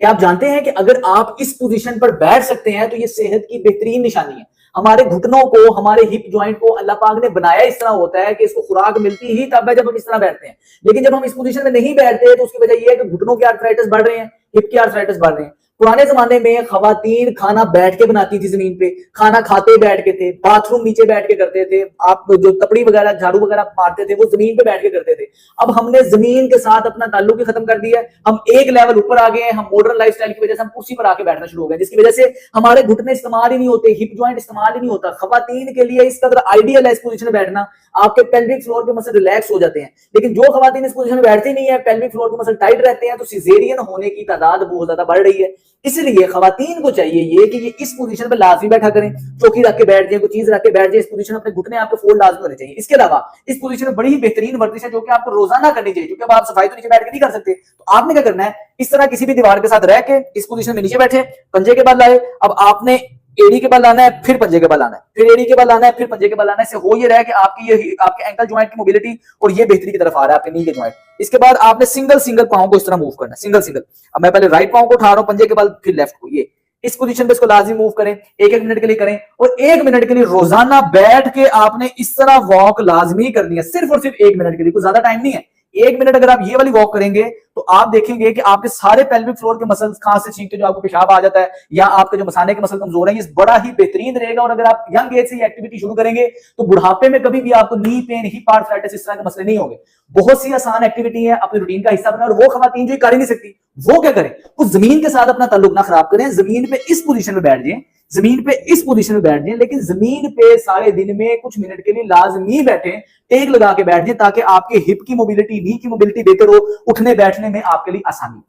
क्या आप जानते हैं कि अगर आप इस पोजीशन पर बैठ सकते हैं तो ये सेहत की बेहतरीन निशानी है। हमारे घुटनों को, हमारे हिप जॉइंट को अल्लाह पाक ने बनाया इस तरह होता है कि इसको खुराक मिलती ही तब है जब हम इस तरह बैठते हैं। लेकिन जब हम इस पोजीशन में नहीं बैठते तो उसकी वजह यह है कि घुटनों के आर्थराइटिस बढ़ रहे हैं, हिप के आर्थराइटिस बढ़ रहे हैं। पुराने जमाने में खवातीन खाना बैठ के बनाती थी, जमीन पे खाना खाते बैठ के थे, बाथरूम नीचे बैठ के करते थे, आप जो तपड़ी वगैरह झाड़ू वगैरह मारते थे वो जमीन पे बैठ के करते थे। अब हमने जमीन के साथ अपना ताल्लुक ही खत्म कर दिया है, हम एक लेवल ऊपर आ गए हैं, हम मॉडर्न लाइफस्टाइल की वजह से हम कुर्सी पर आके बैठना शुरू हो गए, जिसकी वजह से हमारे घुटने इस्तेमाल ही नहीं होते, हिप जॉइंट इस्तेमाल ही नहीं होता। खवातीन के लिए इस कदर आइडियल है इस पोजीशन में बैठना, आपके पेल्विक फ्लोर के मसल रिलैक्स हो जाते हैं। लेकिन जो खवातीन इस पोजीशन में बैठती नहीं है, पेल्विक फ्लोर के मसल टाइट रहते हैं, तो सिजेरियन होने की तादाद बहुत ज्यादा बढ़ रही है। इसलिए खवातीन को चाहिए ये कि ये इस पोजीशन पे लाजमी बैठा करें, चौकी रख के बैठ जाए, कोई चीज रख के बैठ जाए, इस पोजीशन में अपने घुटने आपके फोल्ड लाजमी होने चाहिए। इसके अलावा इस पोजीशन में बड़ी ही बेहतरीन वर्जिश है जो कि आपको रोजाना करनी चाहिए, क्योंकि अब आप सफाई तो नीचे बैठ के नहीं कर सकते। तो आपने क्या करना है, इस तरह किसी भी दीवार के साथ रह के इस पोजीशन में नीचे बैठे, पंजे के बल लाए, अब आपने एड़ी के बल लाना है, फिर पंजे के बल लाना है, फिर एड़ी के बल लाना है, फिर पंजे के बल लाना है। इससे हो ये रहा है कि आपकी ये आपके एंकल जॉइंट की मोबिलिटी और ये बेहतरी की तरफ आ रहा है, आपके नी के जॉइंट। इसके बाद आपने सिंगल सिंगल पांव को इस तरह मूव करना है, सिंगल सिंगल। अब मैं पहले राइट पांव को उठा रहा हूं, पंजे के बल, फिर लेफ्ट को, ये इस पोजीशन पे इसको लाजमी मूव करें, एक एक मिनट के लिए करें, और एक मिनट के लिए रोजाना बैठ के आपने इस तरह वॉक लाजमी करनी है, सिर्फ और सिर्फ एक मिनट के लिए, कोई ज्यादा टाइम नहीं है। एक मिनट अगर आप ये वाली वॉक करेंगे तो आप देखेंगे कि आपके सारे पेल्विक फ्लोर के मसल्स, खांस से छींकते जो आपको पेशाब आ जाता है या आपके जो मसाने के मसल कमजोर हैं, ये बड़ा ही बेहतरीन रहेगा। और अगर आप यंग एज से ये एक्टिविटी शुरू करेंगे तो बुढ़ापे में कभी भी आपको नी पेन, हिप आर्थराइटिस, इस तरह के मसले नहीं होंगे। बहुत सी आसान एक्टिविटी है, अपनी रूटीन का हिस्सा बनाए। और वो खवातीन जो कर ही नहीं सकती वो क्या करें, उस जमीन के साथ अपना ताल्लुक ना खराब करें, जमीन पे इस पोजीशन में बैठ जाए, जमीन पे इस पोजीशन में बैठ जाए, लेकिन जमीन पे सारे दिन में कुछ मिनट के लिए लाजमी बैठे, टेक लगा के बैठ जाए, ताकि आपके हिप की मोबिलिटी, नी की मोबिलिटी बेहतर हो, उठने बैठने में आपके लिए आसानी हो।